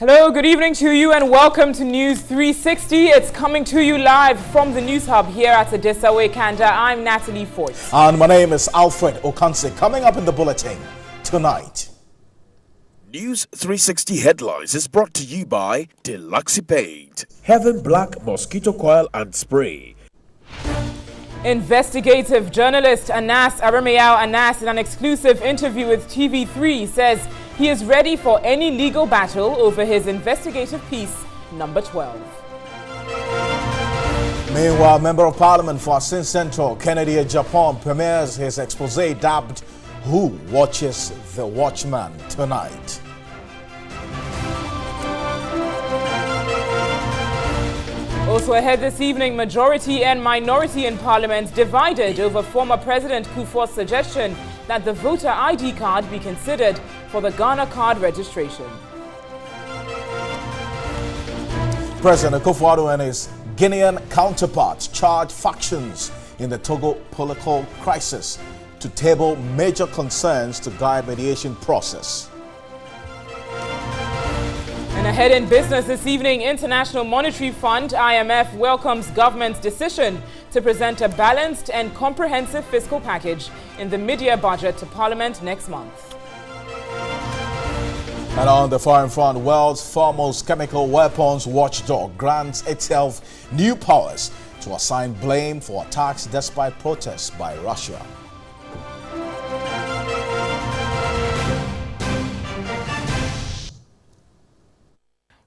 Hello, good evening to you and welcome to News 360. It's coming to you live from the News Hub here at Adisawe, Kanda. I'm Natalie Force. And my name is Alfred Okanse. Coming up in the bulletin tonight. News 360 Headlines is brought to you by Deluxe Paint, Heaven Black Mosquito Coil and Spray. Investigative journalist Anas Arameyao Anas, in an exclusive interview with TV3, says he is ready for any legal battle over his investigative piece, number 12. Meanwhile, Member of Parliament for Asin Central, Kennedy Japan, premieres his expose dubbed Who Watches the Watchman tonight. Also ahead this evening, majority and minority in Parliament divided over former President Kufuor's suggestion that the voter ID card be considered for the Ghana card registration. President Kufuor and his Guinean counterparts charge factions in the Togo political crisis to table major concerns to guide mediation process. And ahead in business this evening, International Monetary Fund, IMF, welcomes government's decision to present a balanced and comprehensive fiscal package in the mid-year budget to Parliament next month. And on the foreign front, world's foremost chemical weapons watchdog grants itself new powers to assign blame for attacks despite protests by Russia.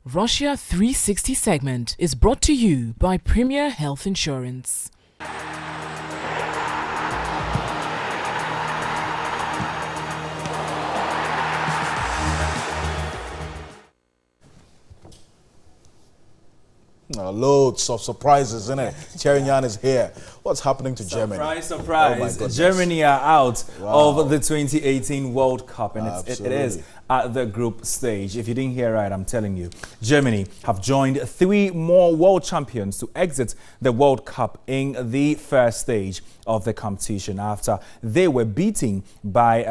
Russia 360 segment is brought to you by Premier Health Insurance. Loads of surprises, isn't it? Cherinyan is here. What's happening to Germany? Surprise. Oh, Germany are out of the 2018 World Cup, and it is at the group stage. If you didn't hear right, I'm telling you, Germany have joined 3 more world champions to exit the World Cup in the first stage of the competition after they were beaten by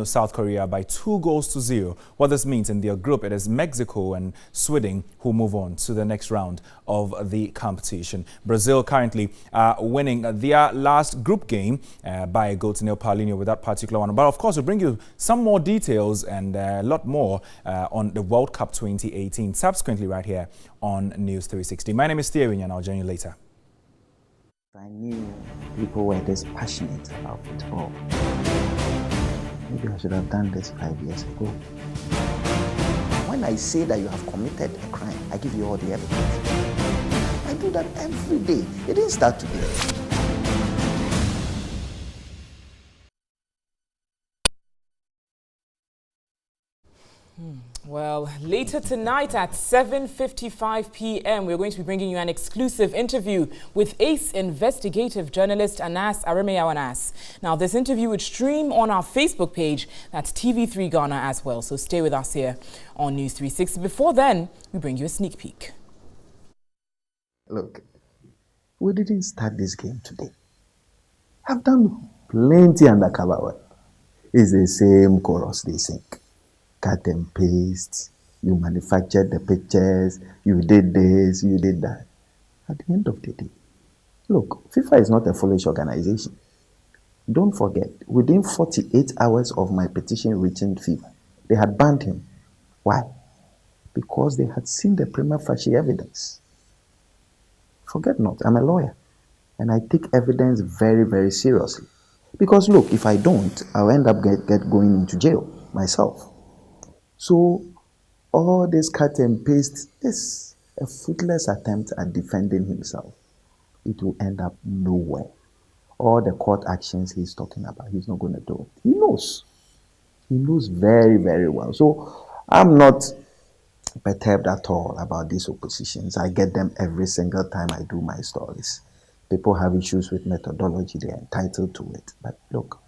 South Korea by 2-0. What this means in their group, it is Mexico and Sweden who move on to the next round of the competition. Brazil currently winning their last group game by a goal to nil Paulinho with that particular one. But of course, we'll bring you some more details and a lot more on the World Cup 2018 subsequently right here on News 360. My name is Thierry and I'll join you later. I knew people were this passionate about football. Maybe I should have done this 5 years ago. When I say that you have committed a crime, I give you all the evidence. I do that every day. It didn't start today. Well, later tonight at 7:55 p.m., we're going to be bringing you an exclusive interview with ace investigative journalist Anas Arameyao Anas. Now, this interview would stream on our Facebook page, that's TV3 Ghana as well, so stay with us here on News 360. Before then, we bring you a sneak peek. Look, we didn't start this game today. I've done plenty undercover work. It's the same chorus they sing. Cut and paste, you manufactured the pictures, you did this, you did that. At the end of the day, look, FIFA is not a foolish organization. Don't forget, within 48 hours of my petition reaching FIFA, they had banned him. Why? Because they had seen the prima facie evidence. Forget not, I'm a lawyer, and I take evidence very, very seriously. Because look, if I don't, I'll end up going into jail myself. So, all this cut and paste is a fruitless attempt at defending himself. It will end up nowhere. All the court actions he's talking about, he's not going to do it. He knows. He knows very, very well. So, I'm not perturbed at all about these oppositions. I get them every single time I do my stories. People have issues with methodology, they're entitled to it. But look,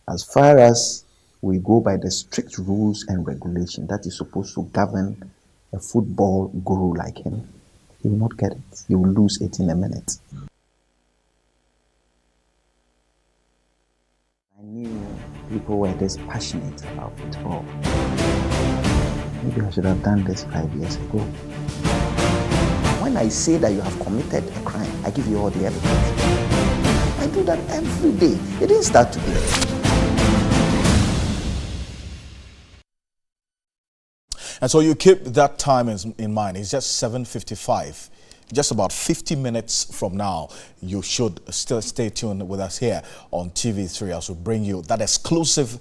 as far as we go by the strict rules and regulation that is supposed to govern a football guru like him, he will not get it. He will lose it in a minute. I knew people were this passionate about football. Maybe I should have done this 5 years ago. When I say that you have committed a crime, I give you all the evidence. I do that every day. It didn't start today. And so you keep that time in mind. It's just 7:55. Just about 50 minutes from now, you should still stay tuned with us here on TV3 as we bring you that exclusive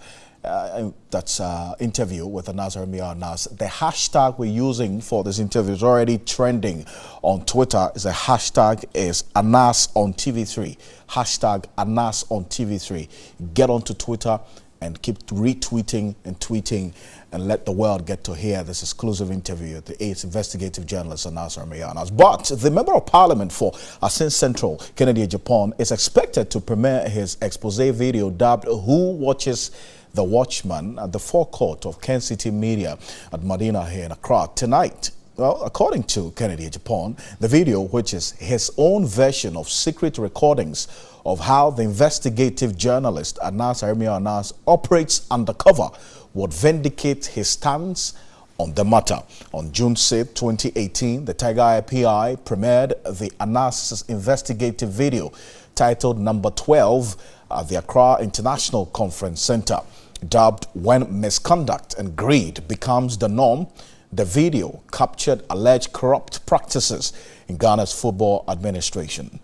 interview with Anas Anas. The hashtag we're using for this interview is already trending on Twitter. The hashtag is Anas on TV3. Hashtag Anas on TV3. Get onto Twitter and keep retweeting and tweeting and let the world get to hear this exclusive interview with the 8th investigative journalist, Anas Anas. But the Member of Parliament for Asin Central, Kennedy Japan, is expected to premiere his expose video dubbed Who Watches the Watchman at the forecourt of Ken City Media at Medina here in Accra tonight. Well, according to Kennedy Japan, the video, which is his own version of secret recordings of how the investigative journalist Anas Anas operates undercover, would vindicate his stance on the matter. On June 6, 2018, the Tiger Eye PI premiered the Anas investigative video titled Number 12 at the Accra International Conference Center. Dubbed When Misconduct and Greed Becomes the Norm, the video captured alleged corrupt practices in Ghana's football administration.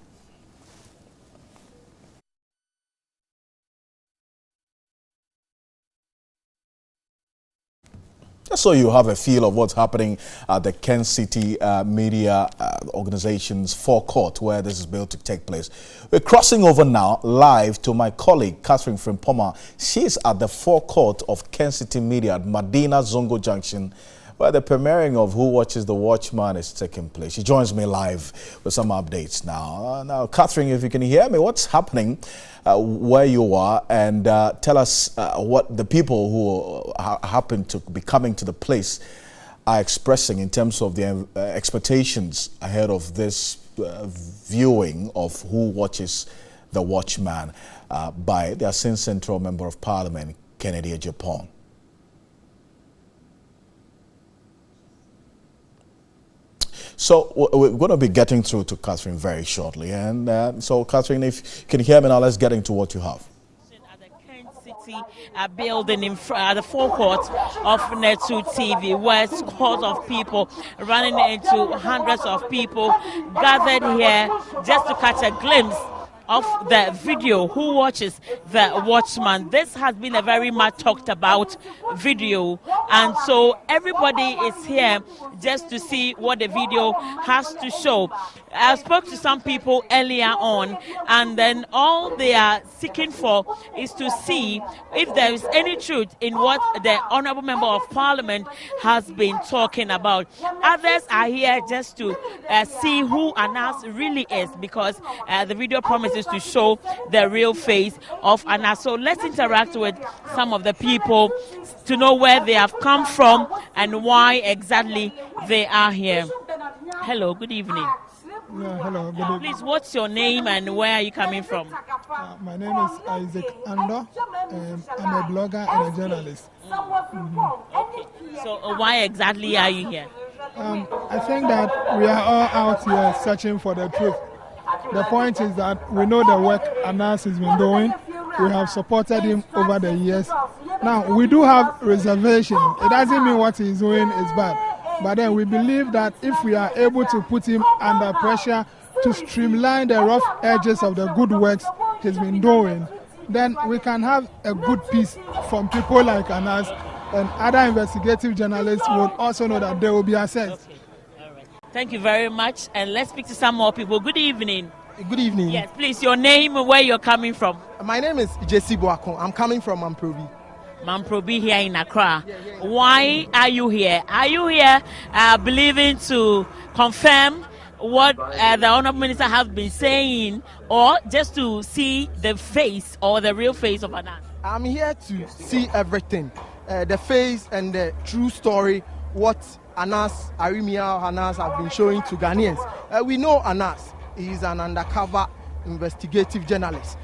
Just so you have a feel of what's happening at the Ken City Media Organization's forecourt where this is built to take place. We're crossing over now live to my colleague, Catherine Frimpoma. She's at the forecourt of Ken City Media at Medina Zongo Junction, where the premiering of Who Watches the Watchman is taking place. She joins me live with some updates now. Now, Catherine, if you can hear me, what's happening where you are, and tell us what the people who happen to be coming to the place are expressing in terms of their expectations ahead of this viewing of Who Watches the Watchman by the Asin Central Member of Parliament, Kennedy Japan. So we're going to be getting through to Catherine very shortly. And so, Catherine, if you can hear me now, let's get into what you have. At the Kent City building in the forecourt of Netu TV, where scores of people running into hundreds of people gathered here just to catch a glimpse of the video, Who Watches the Watchman. This has been a very much talked about video, and so everybody is here just to see what the video has to show. I spoke to some people earlier on, and then all they are seeking for is to see if there is any truth in what the Honourable Member of Parliament has been talking about. Others are here just to see who Anas really is, because the video promises to show the real face of Anas. So let's interact with some of the people to know where they have come from and why exactly they are here. Hello, good evening. Yeah, hello, good evening. Please, what's your name and where are you coming from? My name is Isaac Ando. I'm a blogger and a journalist. Okay. So why exactly are you here? I think that we are all out here searching for the truth. The point is that we know the work Anas has been doing. We have supported him over the years. Now, we do have reservation. It doesn't mean what he's doing is bad. But then we believe that if we are able to put him under pressure to streamline the rough edges of the good works he's been doing, then we can have a good piece from people like Anas, and other investigative journalists would also know that they will be assessed. Okay. All right. Thank you very much. And let's speak to some more people. Good evening. Good evening. Yes, please, your name and where you're coming from. My name is Jesse Boakon. I'm coming from Mamprobi. Mamprobi here in Accra. Why are you here? Are you here believing to confirm what the Honourable Minister has been saying, or just to see the face or the real face of Anas? I'm here to see everything. The face and the true story, what Anas, Anas have been showing to Ghanaians. We know Anas. He is an undercover investigative journalist.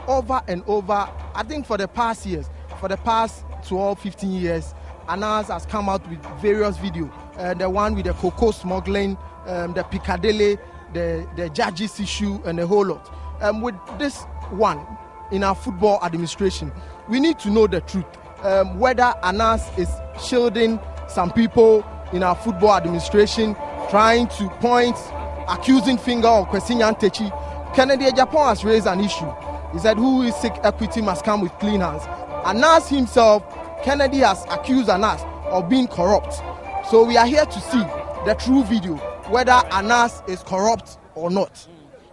Over and over, I think for the past years, for the past 12, 15 years, Anas has come out with various videos. The one with the cocoa smuggling, the Piccadilly, the judges issue, and the whole lot. With this one in our football administration, we need to know the truth. Whether Anas is shielding some people in our football administration, trying to point accusing finger on Kwesinyan Techi. Kennedy Japan has raised an issue. He said, who is sick equity must come with clean hands. Anas himself, Kennedy has accused Anas of being corrupt. So we are here to see the true video, whether Anas is corrupt or not.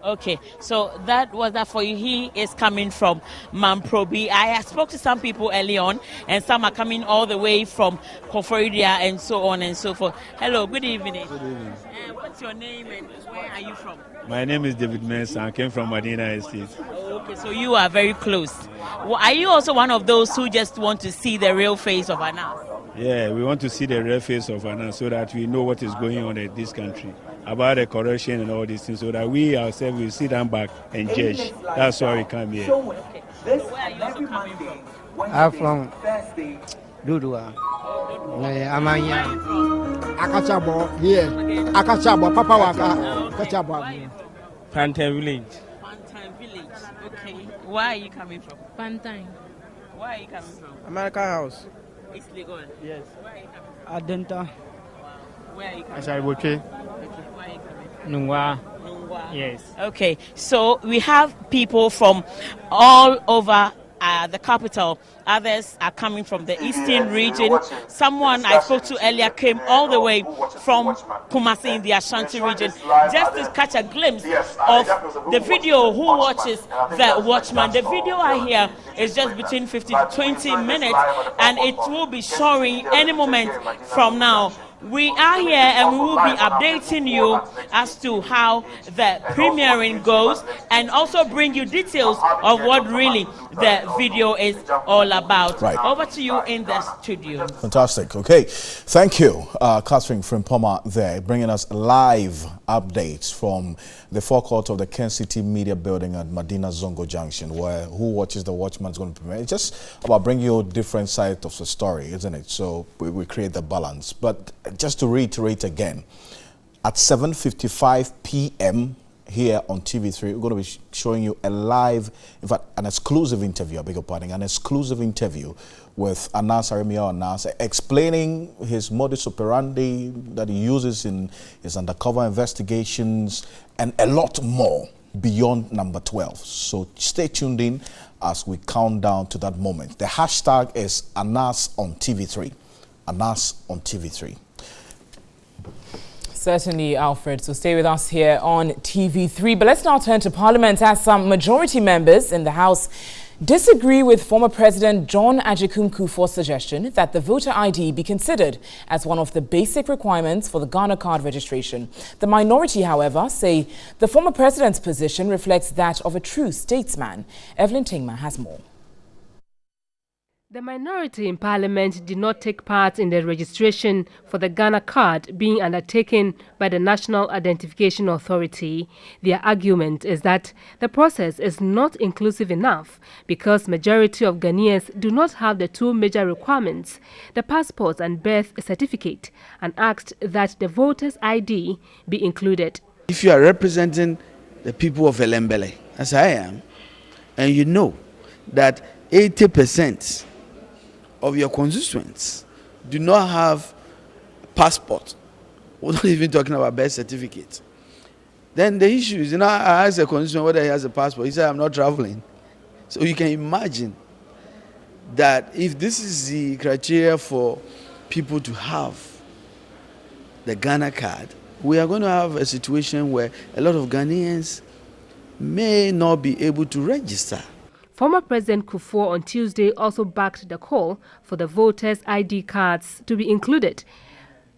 Okay, so that was that for you. He is coming from Mamprobi. I spoke to some people early on, and some are coming all the way from Koforidia and so on and so forth. Hello, good evening. Good evening. What's your name and where are you from? My name is David Mensah. I came from Medina Estate. Okay, so you are very close. Well, are you also one of those who just want to see the real face of Anas? Yeah, we want to see the real face of Anas so that we know what is going on in this country, about the corruption and all these things, so that we ourselves will sit down back and judge. That's why we come here. Okay. So where are you also coming from? I'm from Dudua. Amanya. Akachabo, here. Akachabo, Papa Waka. Akachabo. Pantan Village. Pantan Village. Okay. Where are you coming from? Pantan. Where are you coming from? America House. It's Legon. Yes. Where are you coming from? Adenta. Wow. Where are you coming from? Okay. Where are you coming from? Nungwa. Nungwa. Yes. Okay. So we have people from all over the capital. Others are coming from the eastern region. Someone I spoke to earlier came all the way from Kumasi in the Ashanti region just to catch a glimpse of the video. Who watches the Watchman? The video I hear is just between 50 to 20 minutes, and it will be showing any moment from now. We are here and we will be updating you as to how the premiering goes and also bring you details of what really the video is all about. Right. Over to you in the studio. Fantastic. Okay. Thank you, Catherine Frimpoma there, bringing us live updates from the forecourt of the Ken City Media Building at Medina Zongo Junction, where Who Watches the Watchman is going to premiere. It's just about bringing you different sides of the story, isn't it? So we create the balance. But just to reiterate again, at 7:55 p.m. here on TV3, we're going to be showing you a live, in fact, an exclusive interview, I beg your pardon, an exclusive interview with Anas Aremia Anas, explaining his modus operandi that he uses in his undercover investigations and a lot more beyond number 12. So stay tuned in as we count down to that moment. The hashtag is Anas on TV3. Anas on TV3. Certainly, Alfred. So stay with us here on TV3. But let's now turn to Parliament as some majority members in the House disagree with former President John Agyekum Kufuor's suggestion that the voter ID be considered as one of the basic requirements for the Ghana card registration. The minority, however, say the former president's position reflects that of a true statesman. Evelyn Tingma has more. The minority in Parliament did not take part in the registration for the Ghana card being undertaken by the National Identification Authority. Their argument is that the process is not inclusive enough because majority of Ghanaians do not have the two major requirements, the passport and birth certificate, and asked that the voter's ID be included. If you are representing the people of Elembele, as I am, and you know that 80% of your constituents do not have passport, we're not even talking about birth certificate, then the issue is, I asked a constituent whether he has a passport. He said, I'm not traveling. So you can imagine that if this is the criteria for people to have the Ghana card, we are going to have a situation where a lot of Ghanaians may not be able to register. Former President Kufuor on Tuesday also backed the call for the voters' ID cards to be included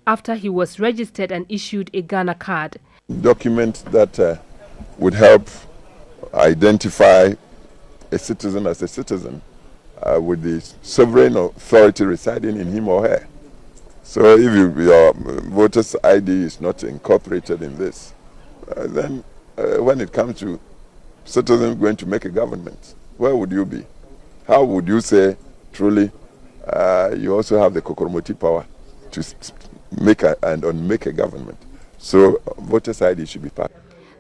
after he was registered and issued a Ghana card. Document that would help identify a citizen as a citizen with the sovereign authority residing in him or her. So if your voter's ID is not incorporated in this, then when it comes to citizens going to make a government, where would you be? How would you say truly you also have the Kokoromoti power to make a government. So voters' ID should be passed.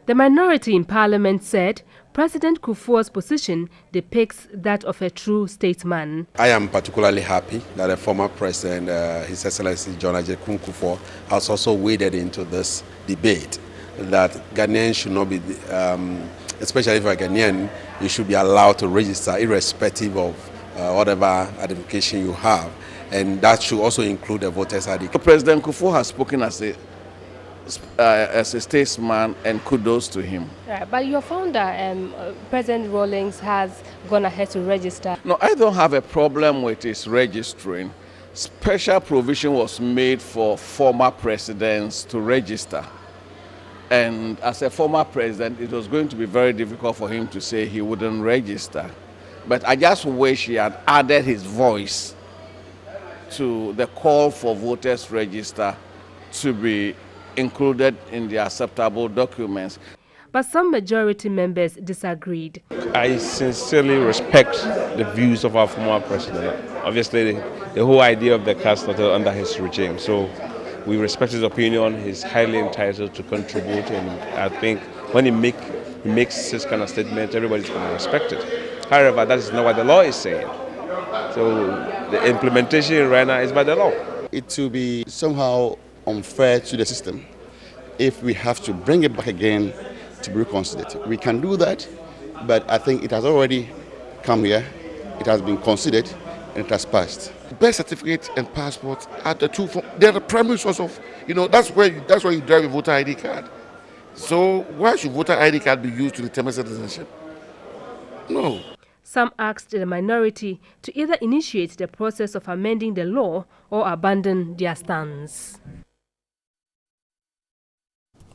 The minority in parliament said President Kufuor's position depicts that of a true statesman. I am particularly happy that the former president, His Excellency John Ajay-Kun Kufuor, has also waded into this debate that Ghanaians should not be, especially if you're a Ghanaian, you should be allowed to register irrespective of whatever identification you have. And that should also include the voters' ID. President Kufuor has spoken as a statesman, and kudos to him. Right, but your founder, President Rawlings, has gone ahead to register. No, I don't have a problem with his registering. Special provision was made for former presidents to register. And as a former president, it was going to be very difficult for him to say he wouldn't register. But I just wish he had added his voice to the call for voters register to be included in the acceptable documents. But some majority members disagreed. I sincerely respect the views of our former president. Obviously, the whole idea of the cast started under his regime. So we respect his opinion. He's highly entitled to contribute. And I think when he makes this kind of statement, everybody's going to respect it. However, that is not what the law is saying. So the implementation right now is by the law. It will be somehow unfair to the system if we have to bring it back again to be reconsidered. We can do that, but I think it has already come here, it has been considered, and it has passed. Birth certificate and passport are the two, they're the primary source of, that's where you drive a voter ID card. So why should voter ID card be used to determine citizenship? No. Some asked the minority to either initiate the process of amending the law or abandon their stance.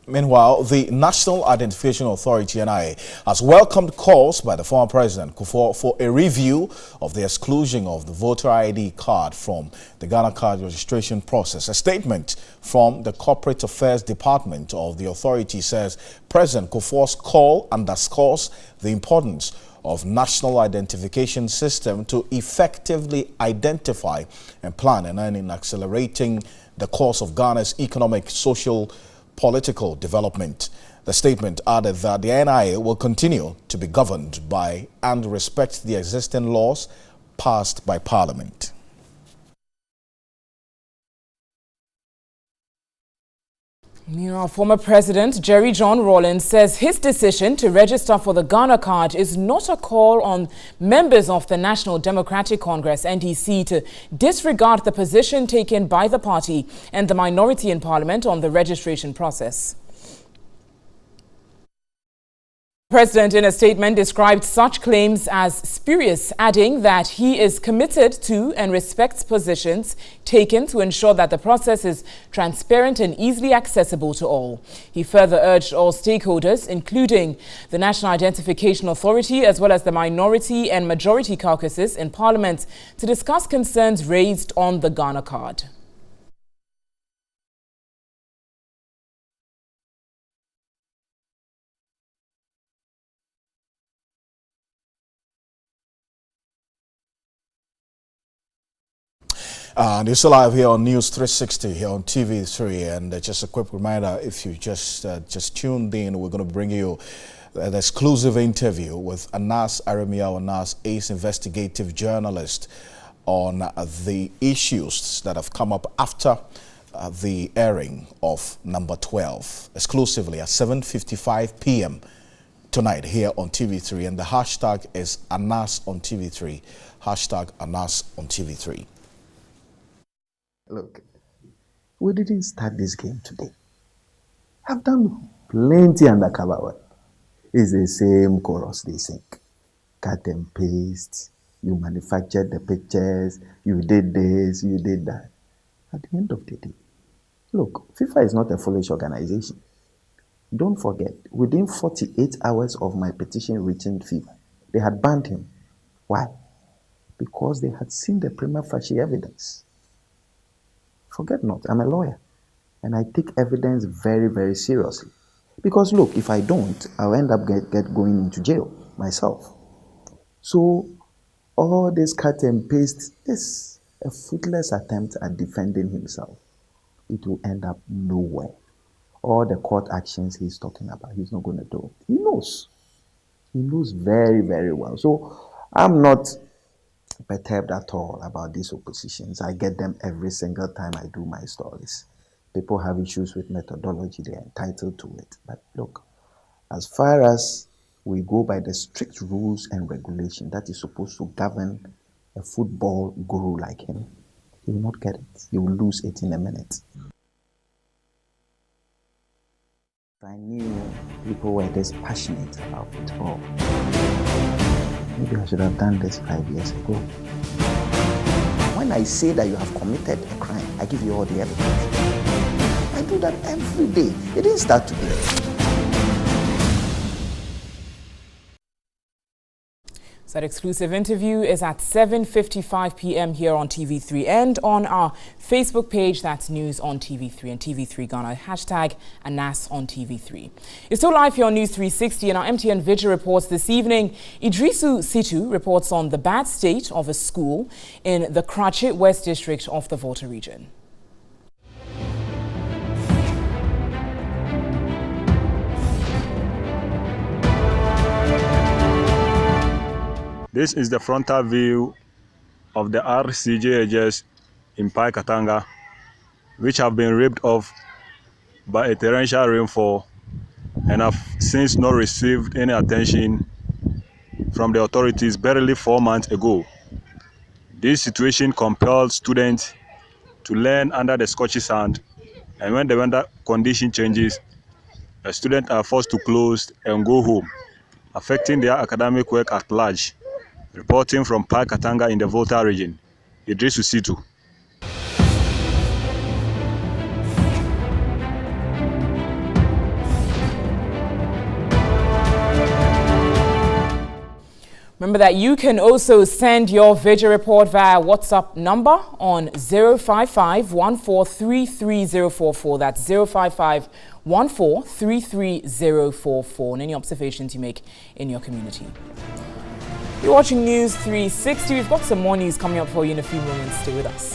Meanwhile, the National Identification Authority, NIA, has welcomed calls by the former President Kufuor for a review of the exclusion of the voter ID card from the Ghana card registration process. A statement from the Corporate Affairs Department of the authority says President Kufuor's call underscores the importance of national identification system to effectively identify and plan and in accelerating the course of Ghana's economic, social, political development. The statement added that the NIA will continue to be governed by and respect the existing laws passed by Parliament. Meanwhile, former President Jerry John Rawlings says his decision to register for the Ghana card is not a call on members of the National Democratic Congress, NDC, to disregard the position taken by the party and the minority in Parliament on the registration process. The President, in a statement, described such claims as spurious, adding that he is committed to and respects positions taken to ensure that the process is transparent and easily accessible to all. He further urged all stakeholders, including the National Identification Authority as well as the minority and majority caucuses in Parliament, to discuss concerns raised on the Ghana card. And you're still live here on NEWS360 here on TV3. And just a quick reminder, if you just tuned in, we're going to bring you the exclusive interview with Anas Aremiao, Anas, ace investigative journalist, on the issues that have come up after the airing of number 12, exclusively at 7:55 p.m. tonight here on TV3. And the hashtag is Anas on TV3, hashtag Anas on TV3. Look, we didn't start this game today. I've done plenty undercover work. It's the same chorus they sing. Cut and paste. You manufactured the pictures. You did this, you did that. At the end of the day, look, FIFA is not a foolish organization. Don't forget, within 48 hours of my petition reaching FIFA, they had banned him. Why? Because they had seen the prima facie evidence. Forget not, I'm a lawyer, and I take evidence very, very seriously. Because look, if I don't, I'll end up going into jail myself. So all this cut and paste is a fruitless attempt at defending himself, it will end up nowhere. All the court actions he's talking about, he's not going to do it. He knows. He knows very, very well. So I'm not perturbed at all about these oppositions. I get them every single time I do my stories. People have issues with methodology, they're entitled to it. But look, as far as we go by the strict rules and regulation that is supposed to govern a football guru like him, he will not get it. He will lose it in a minute. I knew people were this passionate about football. Maybe I should have done this 5 years ago. When I say that you have committed a crime, I give you all the evidence. I do that every day. It didn't start today. That exclusive interview is at 7:55 p.m. here on TV3 and on our Facebook page. That's News on TV3 and TV3 Ghana. Hashtag Anas on TV3. It's still live here on News 360 and our MTN Vigil reports this evening. Idrisu Situ reports on the bad state of a school in the Kratche West District of the Volta region. This is the frontal view of the RCJHS in Pai Katanga, which have been ripped off by a torrential rainfall and have since not received any attention from the authorities barely 4 months ago. This situation compelled students to learn under the scorching sun, and when the weather condition changes, the students are forced to close and go home, affecting their academic work at large. Reporting from Pai Katanga in the Volta region, Idrisu Situ. Remember that you can also send your Vigil report via WhatsApp number on 055-1433-044. That's 055-1433-044. And any observations you make in your community. You're watching News 360. We've got some more news coming up for you in a few moments. Stay with us.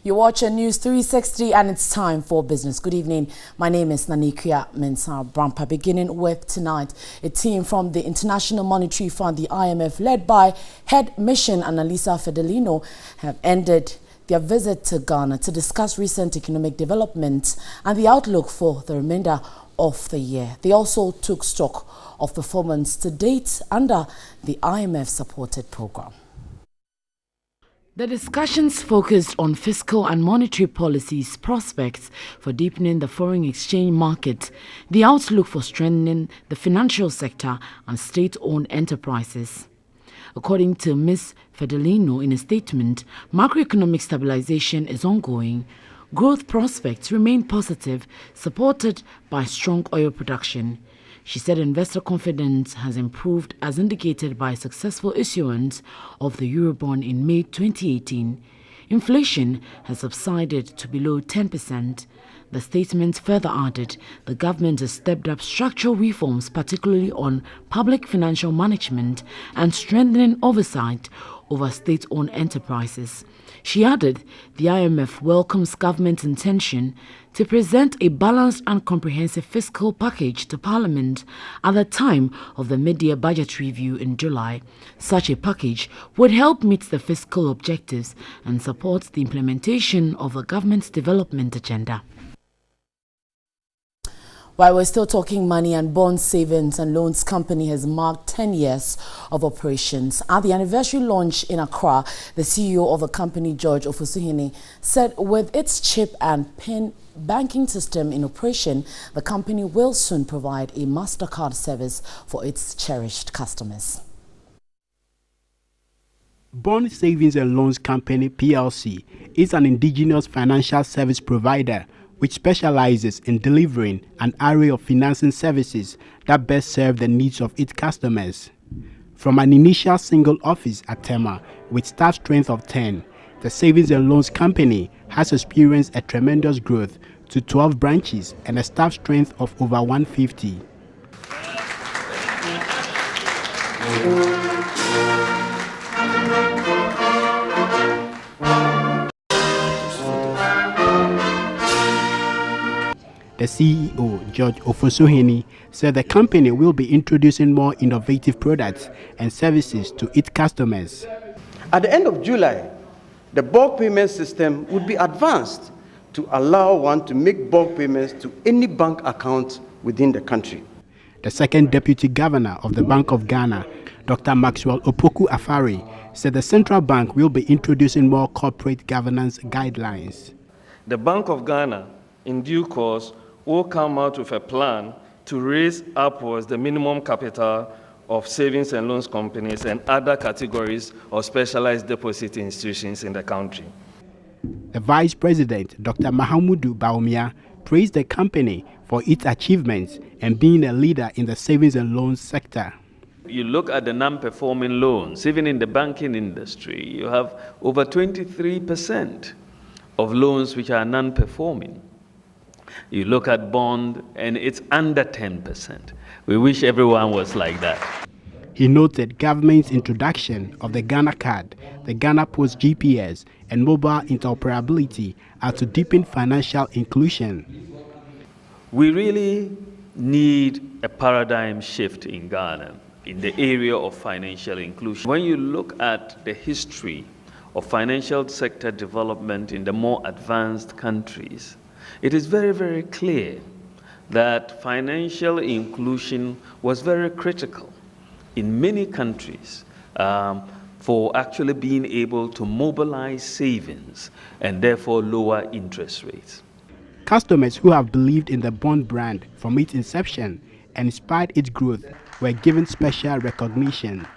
You're watching News 360 and it's time for business. Good evening. My name is Nanikia Mensah Brampa. Beginning with tonight, a team from the International Monetary Fund, the IMF, led by Head Mission Annalisa Fedelino, have ended their visit to Ghana to discuss recent economic developments and the outlook for the remainder of the year. They also took stock of performance to date under the IMF-supported program. The discussions focused on fiscal and monetary policies, prospects for deepening the foreign exchange market, the outlook for strengthening the financial sector and state-owned enterprises. According to Ms. Fedelino in a statement, macroeconomic stabilization is ongoing. Growth prospects remain positive, supported by strong oil production. She said investor confidence has improved as indicated by successful issuance of the Eurobond in May 2018. Inflation has subsided to below 10%. The statement further added the government has stepped up structural reforms, particularly on public financial management and strengthening oversight over state-owned enterprises. She added the IMF welcomes government's intention to present a balanced and comprehensive fiscal package to Parliament at the time of the mid-year budget review in July. Such a package would help meet the fiscal objectives and support the implementation of the government's development agenda. While we're still talking money, and Bond Savings and Loans Company has marked 10 years of operations. At the anniversary launch in Accra, the CEO of the company, George Ofosuhene, said with its chip and PIN banking system in operation, the company will soon provide a MasterCard service for its cherished customers. Bond Savings and Loans Company PLC is an indigenous financial service provider which specializes in delivering an array of financing services that best serve the needs of its customers. From an initial single office at Tema with staff strength of 10, the Savings and Loans Company has experienced a tremendous growth to 12 branches and a staff strength of over 150. The CEO, George Ofosuheni, said the company will be introducing more innovative products and services to its customers. At the end of July, the bulk payment system would be advanced to allow one to make bulk payments to any bank account within the country. The second deputy governor of the Bank of Ghana, Dr. Maxwell Opoku Afari, said the central bank will be introducing more corporate governance guidelines. The Bank of Ghana, in due course, will come out with a plan to raise upwards the minimum capital of savings and loans companies and other categories of specialized deposit institutions in the country. The Vice President, Dr. Mahamudu Baumia, praised the company for its achievements and being a leader in the savings and loans sector. You look at the non-performing loans, even in the banking industry, you have over 23% of loans which are non-performing. You look at bond, and it's under 10%. We wish everyone was like that. He noted government's introduction of the Ghana Card, the Ghana Post GPS, and mobile interoperability are to deepen financial inclusion. We really need a paradigm shift in Ghana in the area of financial inclusion. When you look at the history of financial sector development in the more advanced countries, it is very, very clear that financial inclusion was very critical in many countries for actually being able to mobilize savings and therefore lower interest rates. Customers who have believed in the bond brand from its inception and inspired its growth were given special recognition.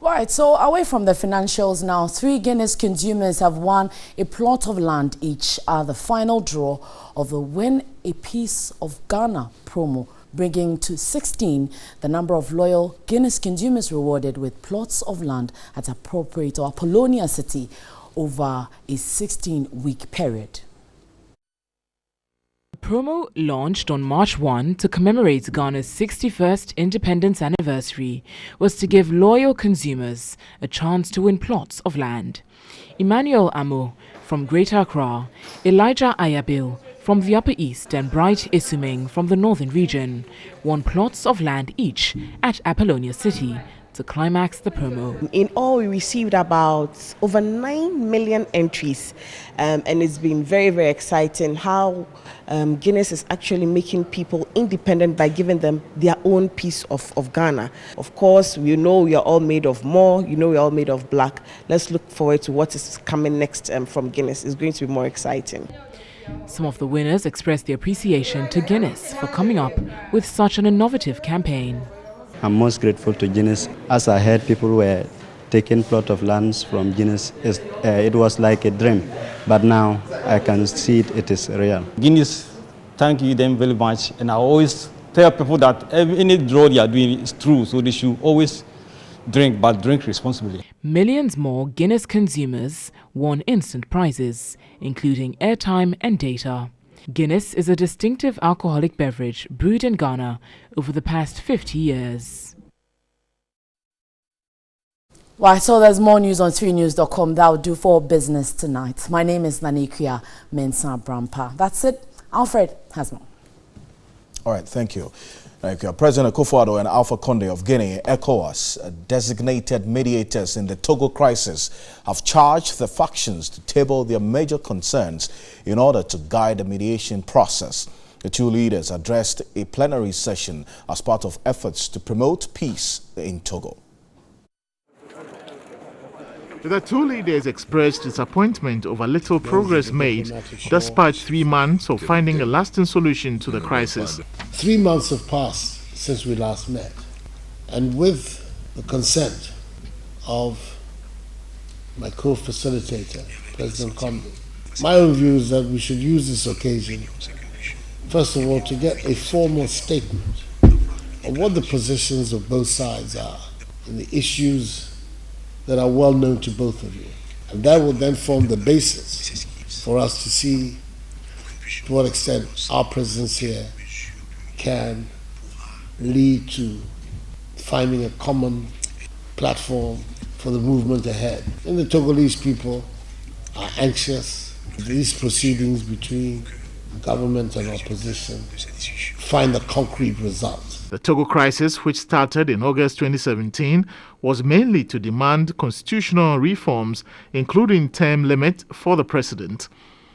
Right, so away from the financials now, 3 Guinness consumers have won a plot of land each at the final draw of the Win a Piece of Ghana promo, bringing to 16 the number of loyal Guinness consumers rewarded with plots of land at appropriate or Apollonia City over a 16-week period. The promo launched on March 1 to commemorate Ghana's 61st independence anniversary was to give loyal consumers a chance to win plots of land. Emmanuel Amo from Greater Accra, Elijah Ayabil from the Upper East and Bright Isuming from the Northern region won plots of land each at Apollonia City to climax the promo. In all, we received about over 9 million entries, and it's been very, very exciting how Guinness is actually making people independent by giving them their own piece of Ghana. Of course, we know we are all made of more, you know we are all made of black. Let's look forward to what is coming next from Guinness. It's going to be more exciting. Some of the winners expressed their appreciation to Guinness for coming up with such an innovative campaign. I'm most grateful to Guinness. As I heard people were taking plot of lands from Guinness, it was like a dream. But now I can see it is real. Guinness, thank you them very much. And I always tell people that any draw they are doing is true, so they should always drink, but drink responsibly. Millions more Guinness consumers won instant prizes, including airtime and data. Guinness is a distinctive alcoholic beverage brewed in Ghana over the past 50 years. Right, so there's more news on 3news.com. That will do for business tonight. My name is Nanikia Mensah Brampa. That's it. Alfred has more. All right, thank you. President Akufo-Addo and Alpha Conde of Guinea, ECOWAS, designated mediators in the Togo crisis, have charged the factions to table their major concerns in order to guide the mediation process. The two leaders addressed a plenary session as part of efforts to promote peace in Togo. The two leaders expressed disappointment over little progress made despite 3 months of finding a lasting solution to the crisis. 3 months have passed since we last met, and with the consent of my co-facilitator, President Conde, my own view is that we should use this occasion, first of all, to get a formal statement of what the positions of both sides are in the issues that are well known to both of you, And that will then form the basis for us to see to what extent our presence here can lead to finding a common platform for the movement ahead. And the Togolese people are anxious. These proceedings between government and opposition find a concrete result. The Togo crisis, which started in August 2017, was mainly to demand constitutional reforms, including term limit for the president.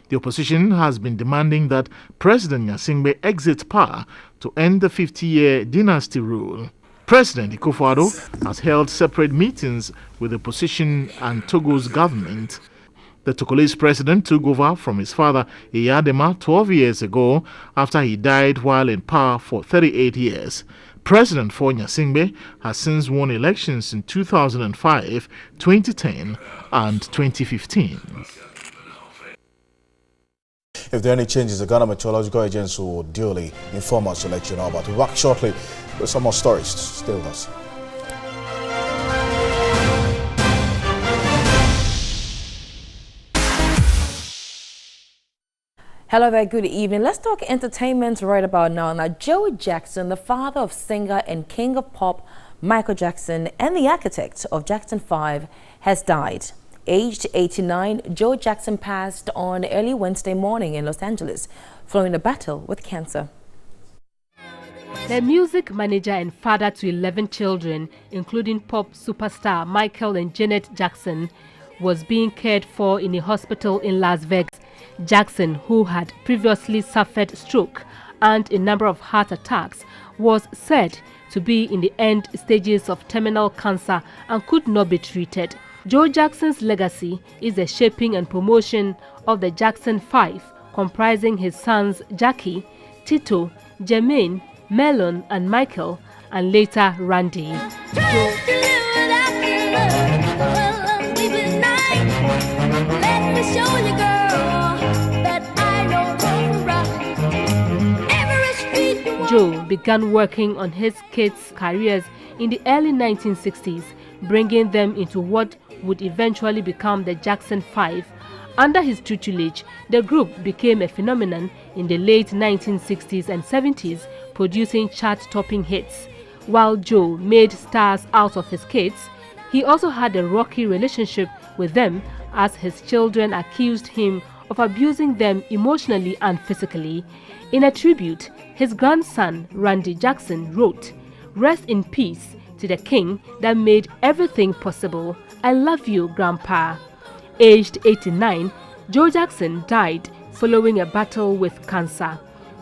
The opposition has been demanding that President Gnassingbé exit power to end the 50-year dynasty rule. President Akufo-Addo has held separate meetings with the opposition and Togo's government. The Togolese president took over from his father Iyadema 12 years ago after he died while in power for 38 years. President Gnassingbé has since won elections in 2005, 2010 and 2015. If there are any changes, the Ghana Meteorological Agency will duly inform us to let you know about it. We'll back shortly with some more stories. Stay with us. Hello there, good evening. Let's talk entertainment right about now. Now, Joe Jackson, the father of singer and king of pop Michael Jackson and the architect of Jackson 5, has died. Aged 89, Joe Jackson passed on early Wednesday morning in Los Angeles following a battle with cancer. The music manager and father to 11 children, including pop superstar Michael and Janet Jackson, was being cared for in a hospital in Las Vegas. Jackson, who had previously suffered stroke and a number of heart attacks, was said to be in the end stages of terminal cancer and could not be treated. Joe Jackson's legacy is the shaping and promotion of the Jackson 5, comprising his sons Jackie, Tito, Jermaine, Melon and Michael, and later Randy. Joe began working on his kids' careers in the early 1960s, bringing them into what would eventually become the Jackson 5. Under his tutelage, the group became a phenomenon in the late 1960s and 70s, producing chart-topping hits. While Joe made stars out of his kids, he also had a rocky relationship with them as his children accused him of abusing them emotionally and physically. In a tribute, his grandson Randy Jackson wrote, "Rest in peace to the king that made everything possible. I love you, Grandpa." Aged 89, Joe Jackson died following a battle with cancer.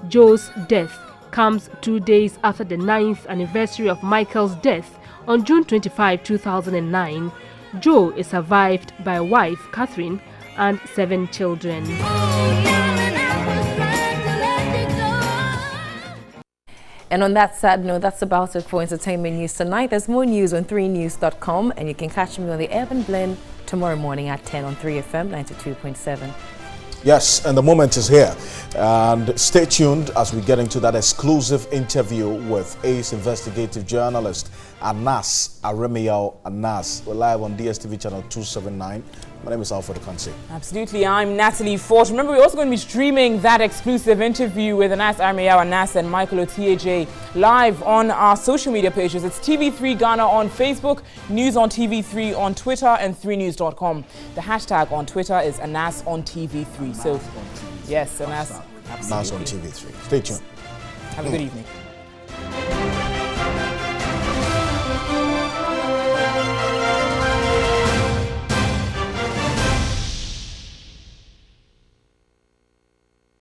Joe's death comes 2 days after the 9th anniversary of Michael's death on June 25, 2009. Joe is survived by wife Catherine and 7 children. And on that sad note, that's about it for entertainment news tonight. There's more news on 3news.com, and you can catch me on the Urban Blend tomorrow morning at 10 on 3FM 92.7. Yes, and the moment is here. And stay tuned as we get into that exclusive interview with ACE investigative journalist Anas Aremiao Anas. We're live on DSTV channel 279. My name is Alfred Kansi. Absolutely, I'm Natalie Forge. Remember, we're also going to be streaming that exclusive interview with Anas Aremiao Anas and Michael Otiej live on our social media pages. It's TV3 Ghana on Facebook, News on TV3 on Twitter, and 3news.com. The hashtag on Twitter is Anas on TV3. So, yes, Anas. Anas on TV3. Stay tuned. Have a good evening.